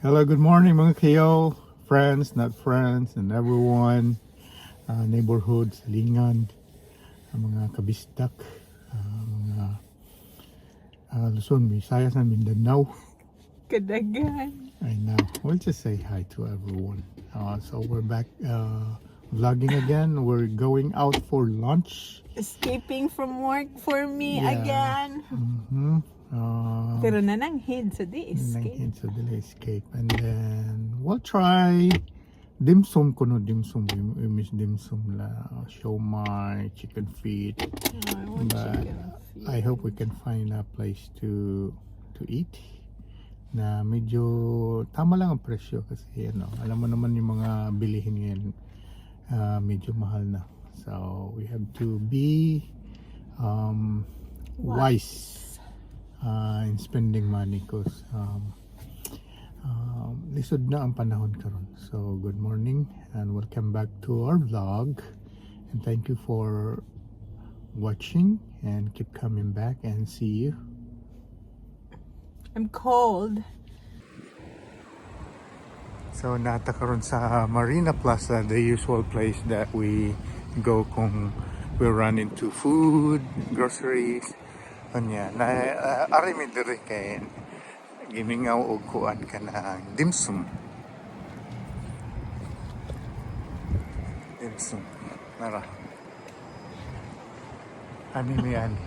Hello, good morning mga KaYO, friends, not friends, and everyone, neighborhood, salingan, mga kabisdak, mga Luzon, Visayas, and Mindanao. Kadagan. I know. We'll just say hi to everyone. So we're back vlogging again. We're going out for lunch. Escaping from work for me Yeah. again. Mm-hmm. Pero nananghid sa di escape. Hints of delay escape. And then we'll try dimsum kuno dimsum. We miss dimsum la. Siomai, chicken feet. Oh, I want But chicken feet. I hope we can find a place to eat na medyo tama lang ang presyo kasi alam mo naman yung mga bilihin ngayon medyo mahal na. So we have to be wise in spending money because lisod na ang panahon karon. So good morning and welcome back to our vlog, and thank you for watching and keep coming back and see you. I'm cold. So nata karon sa Marina Plaza, the usual place that we go kung we run into food, groceries. Anya na ari mi diri kay gimingaw og kuan ka na dimsum. Dimsum. Nara. Ani mi ani.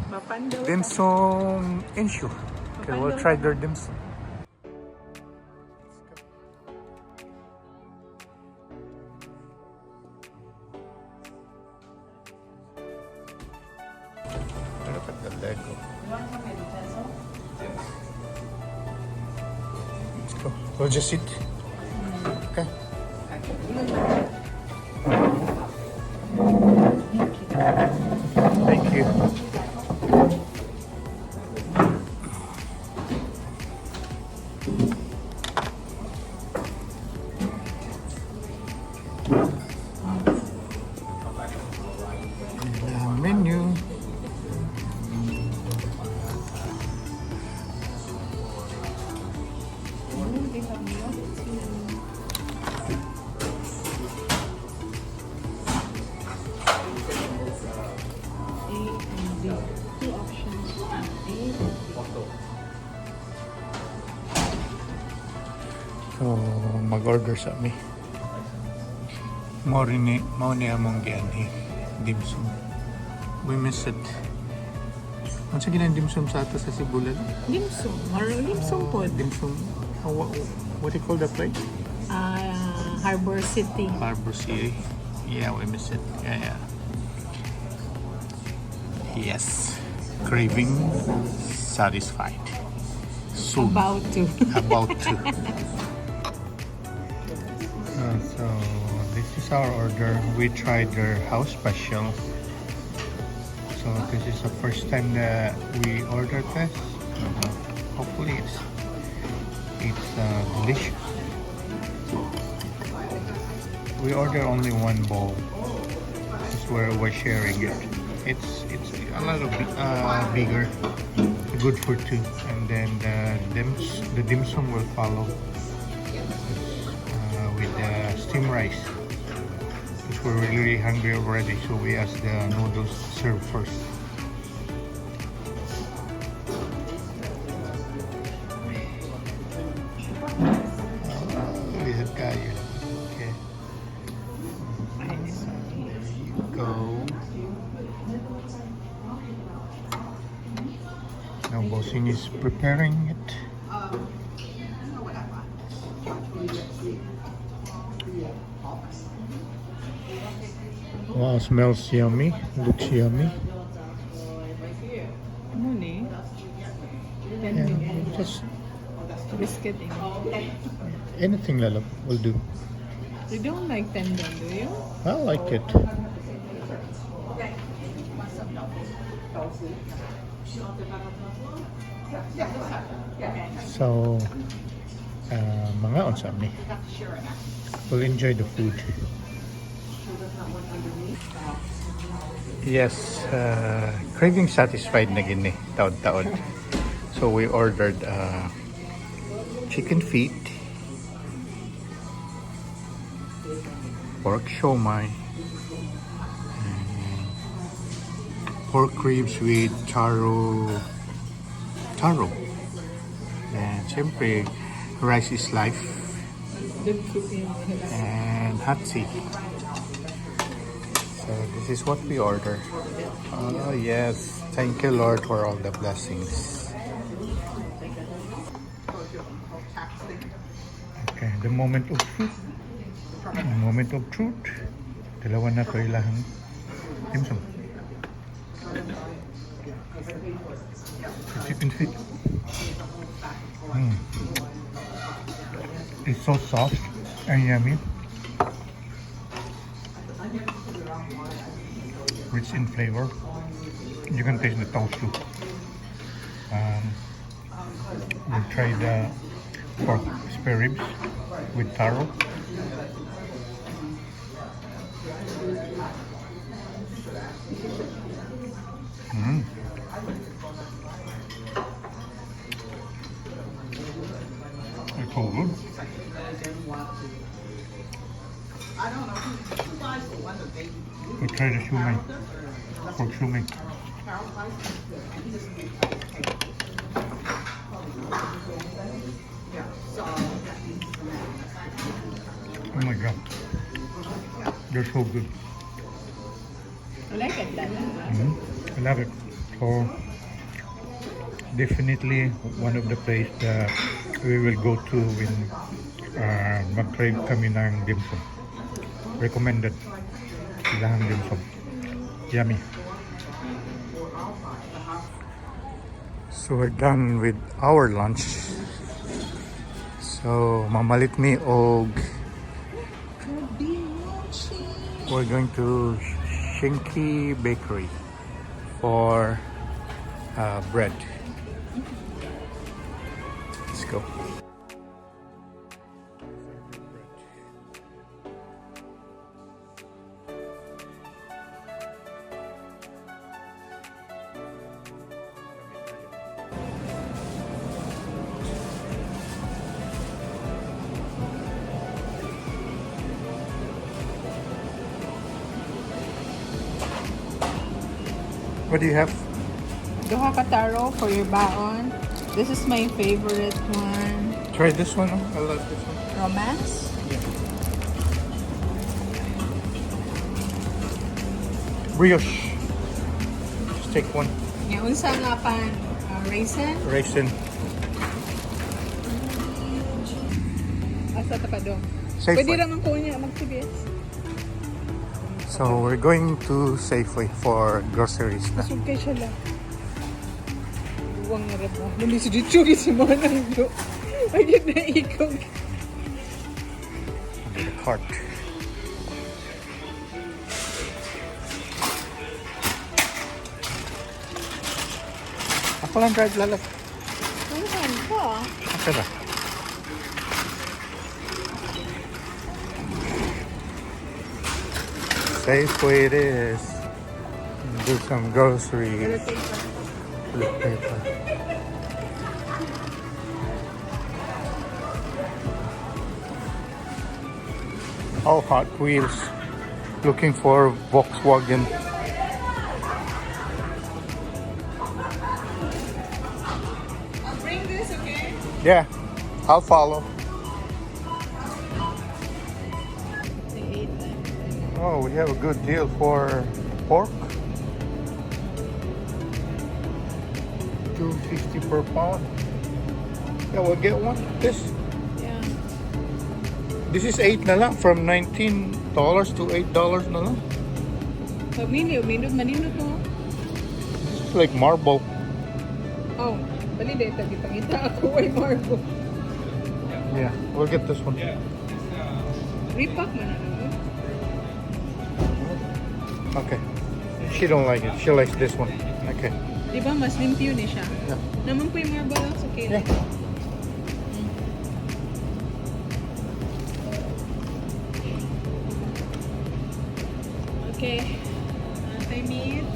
Mapandaw. Dimsum inshu. Okay, we'll try their dimsum. Look at the Lego. Let's go. We'll just sit. Okay. Thank you. Menu. A and B. Two options. A and B. So, mag-order sa mi. Mao ni among gianhi dimsum. We miss it. Ano sa ginang dimsum sa ato sa Sibulan? Dimsum. Maro dimsum po. Dimsum. What do you call that place? Harbor City. Harbor City. Yeah, we miss it. Yeah. Yes. Craving satisfied. Soon. About to. About to. So this is our order. We tried their house special. So this is the first time that we ordered this. Hopefully it's delicious. We ordered only one bowl. This is where we're sharing it. It's a little bit bigger, good for two, and then the dimsum will follow with the steamed rice. Because we're really hungry already, so we asked the noodles to serve first. We have KaYO. Okay. So here you go. Now Bossing is preparing it. Wow, smells yummy. Looks yummy. Muni. Yeah, just Biscuit. anything lalo will do. You don't like tendon, do you? I like it. So, mga unsa mi. We'll enjoy the food. Yes, craving satisfied na gini taod-taod. So we ordered chicken feet, pork siomai, pork ribs with taro, and syempre rice is life, and hot tea. So this is what we order. Oh yes, thank you Lord for all the blessings. Okay, the moment of truth. The moment of truth. Dalawa na to ilang dimsum. The chicken feet. It's so soft and yummy. Rich in flavor. You can taste the toast too. We'll try the pork spare ribs with taro. It's all good. We'll try the shumai, pork shumai. Oh my god, they're so good. I like it that. I love it. So definitely one of the place that we will go to when mag-try kami ng dimsum. Recommended. Ilahang dimsum. Yummy. So we're done with our lunch. So mamalit mi og we're going to Shinky Bakery for bread. Let's go. What do you have? Duha ka taro for your baon. This is my favorite one. Try this one. I love this one. Romance. Yeah. Brioche. Just take one. Yung unsa nga pan raisin. Raisin. Asa ta pa dong. Safeway. Pwede raman ko niya mag-CBS. So we're going to Safeway for groceries na. Sugkay siya lang. Duwang nga rin mo. Nami si Ditsugi si mga nangyo. Ayun na ikaw. The cart. Ako lang drive lalat. Ano ka? Okay na. Safeway it is. Do some groceries. Toilet paper. All Hot Wheels. Looking for Volkswagen. I'll bring this, okay? Yeah, I'll follow. Oh, we have a good deal for pork. $2.50 per pound. Yeah, we'll get one. This is $8 na lang, from $19 to $8 na lang. Minut manino to. This is like marble. Oh, bali dito gipangita ako ay marble. Yeah, we'll get this one. Repack man ano. Okay. She don't like it. She likes this one. Okay. Di ba mas limpyo ni siya? Yeah. Naman po yung marble lang, okay. Yeah. Okay. Anti-meat.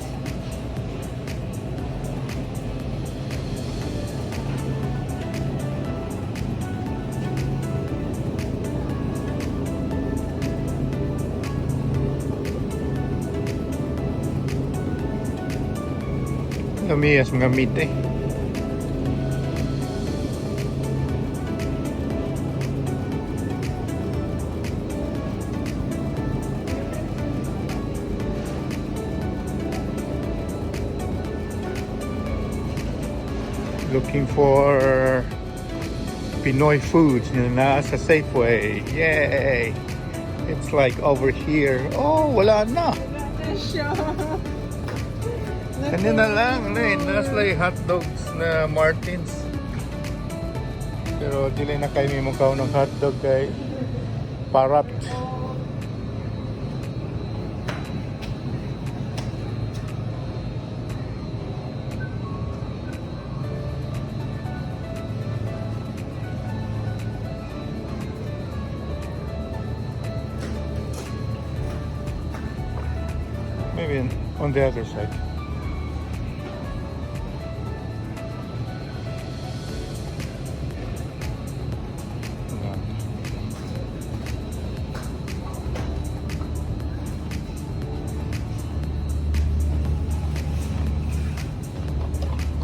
Lamiyas mga meat eh. Looking for Pinoy foods na sa Safeway. Yay! It's like over here. Oh, wala na. Wala na siya. Kanina lang, nasa like hot dogs na Martins. Pero dili na kayo may mukha ng hotdog kay parat. Maybe on the other side.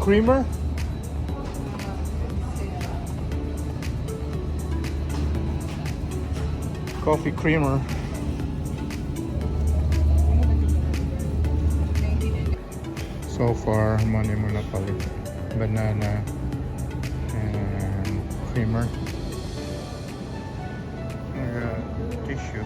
Creamer? Coffee creamer. So far, money mo na palit. Banana and creamer. Tissue.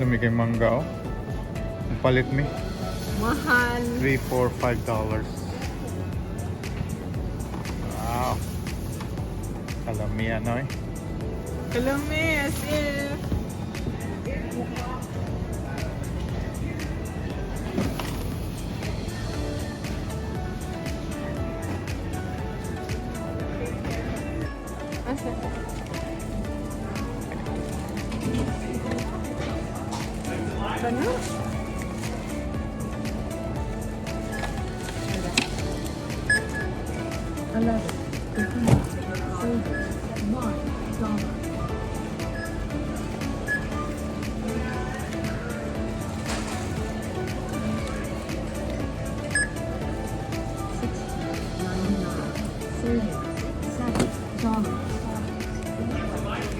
Dami kay mangga oh. Ang palit mi. Mahal. $3, $4, $5. Wow. Kalami ano eh. Kalami as if. Asa? Ano?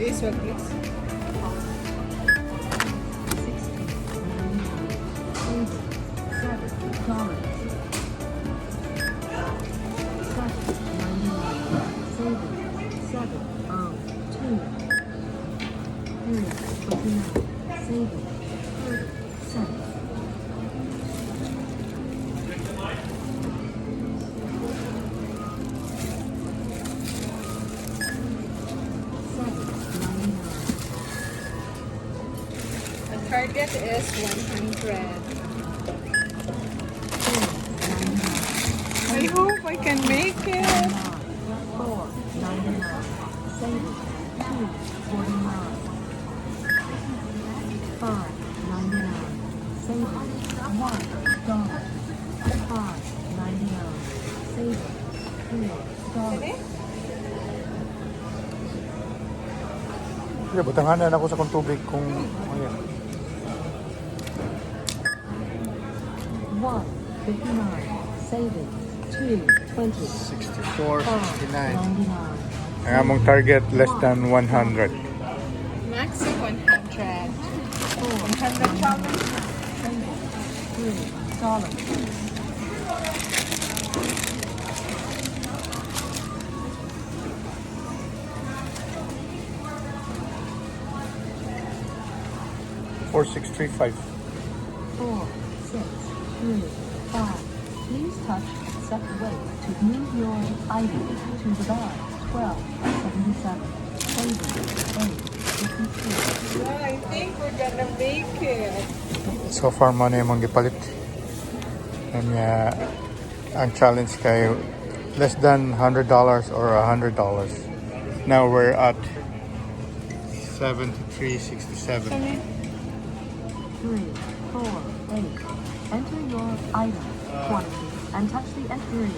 This one, please. Target is 100. I hope I can make it. 4.99. Savings 2.49. 5.99. Savings $1. 5.99. Savings $3. Kaya butanganan ako sa kong tubig kung ayan. 1.59. Savings 2.20. 64.69. 5.99. Ang among target less than 100. Max of 100. 100 challenge. $3. $4,635. 4, 6, 3, 5. Please touch accept weight to move your item to the bar. 12.77. Savings 8.52. Yeah, I think we're gonna make it. So far money mong gipalit. And ang challenge kay less than $100 or $100. Now we're at 73.67. 3, 4, 8. Enter your item quantity. and touch the entries.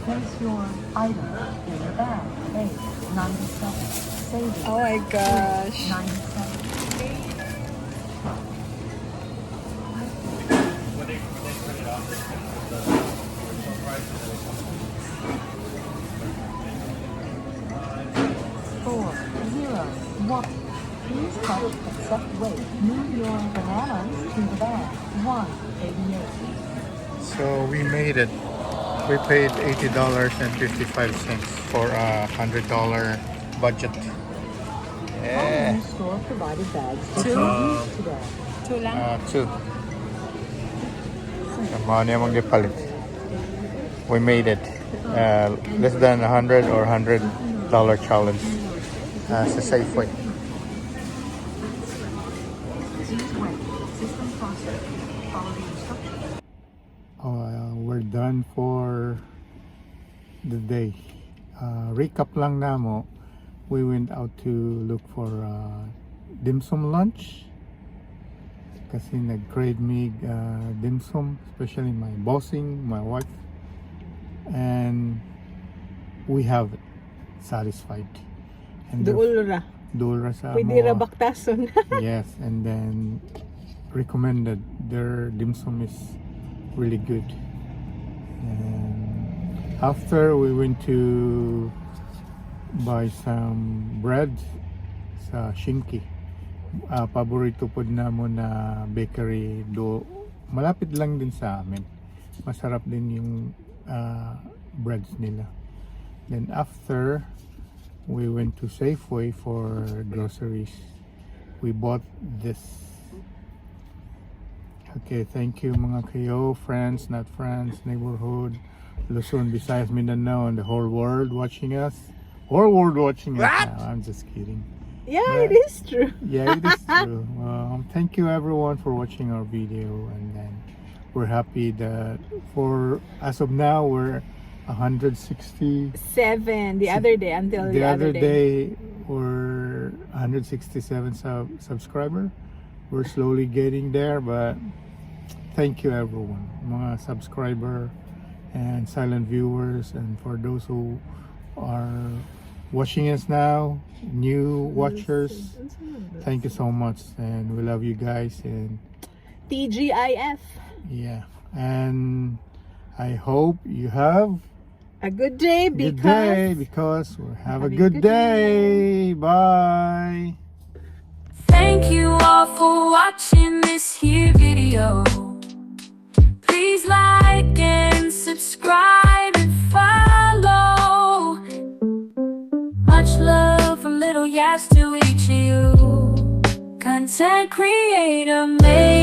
Place your item in the bag. 8, 97. Savings. Oh my gosh. 97. Four, zero, one. Please touch accept weight. Move your bananas to the bag. 188. So we made it. We paid $80.55 for a $100 budget. All Yeah. new store provided bags Two? to use today. Two lang? Two. Kamani among gipalit. We made it. Less than 100 or $100 challenge sa Safeway. Please wait. System process. Follow the instructions. We're done for the day. Recap lang namo. We went out to look for dimsum lunch. Kasi nag-crave me dimsum, especially my bossing, my wife. And we have it. Satisfied. And Duol ra. Duol ra sa Pwede mo. ra baktason. Yes, and then recommended. Their dimsum is really good. And after we went to buy some bread sa Shinki. Paborito po namo na bakery do malapit lang din sa amin. Masarap din yung breads nila. Then after we went to Safeway for groceries. We bought this. Okay, thank you mga KaYO, friends, not friends, neighborhood, Luzon, Visayas, Mindanao, and the whole world watching us. Whole world watching us now. I'm just kidding. Yeah, But- it is true. Yeah, it is true. Thank you everyone for watching our video, and then we're happy that for as of now we're 160. 7 the other day until The other day we're 167 subscriber. We're slowly getting there, but thank you everyone, mga subscriber and silent viewers, and for those who are watching us now, new watchers, thank you so much, and we love you guys. And TGIF. yeah, and I hope you have A good day good because day, because we have a good day. Bye. Thank you all for watching this here video. Please like and subscribe and follow. Much love from little Yas to each of you. Content creator, make